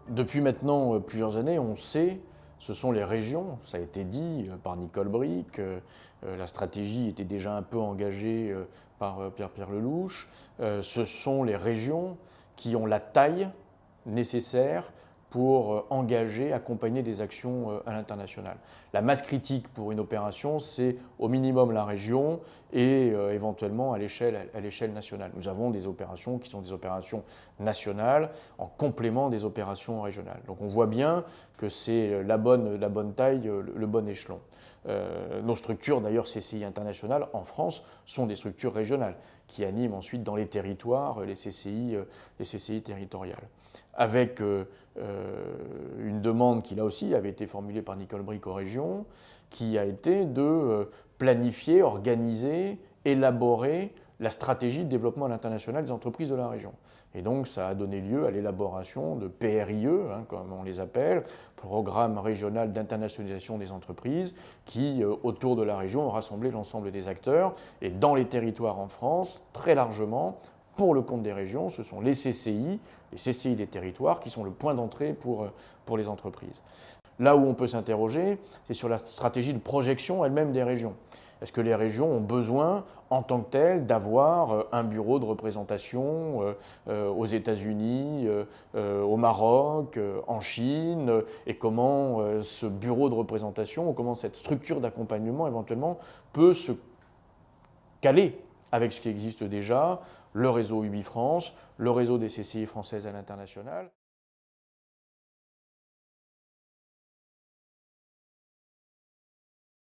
Depuis maintenant plusieurs années, on sait, ce sont les régions, ça a été dit par Nicole Bricq, la stratégie était déjà un peu engagée par Pierre Lellouche, ce sont les régions qui ont la taille nécessaire pour engager, accompagner des actions à l'international. La masse critique pour une opération, c'est au minimum la région et éventuellement à l'échelle nationale. Nous avons des opérations qui sont des opérations nationales en complément des opérations régionales. Donc on voit bien que c'est la bonne taille, le bon échelon. Nos structures, d'ailleurs CCI internationales en France, sont des structures régionales qui animent ensuite dans les territoires les CCI territoriales. Avec une demande qui là aussi avait été formulée par Nicole Bricq aux régions, qui a été de planifier, organiser, élaborer la stratégie de développement à l'international des entreprises de la région. Et donc ça a donné lieu à l'élaboration de PRIE, comme on les appelle, Programme régional d'internationalisation des entreprises, qui autour de la région ont rassemblé l'ensemble des acteurs. Et dans les territoires en France, très largement, pour le compte des régions, ce sont les CCI des territoires qui sont le point d'entrée pour les entreprises. Là où on peut s'interroger, c'est sur la stratégie de projection elle-même des régions. Est-ce que les régions ont besoin, en tant que telles, d'avoir un bureau de représentation aux États-Unis, au Maroc, en Chine, et comment ce bureau de représentation, ou comment cette structure d'accompagnement éventuellement peut se caler avec ce qui existe déjà, le réseau UBI France, le réseau des CCI françaises à l'international.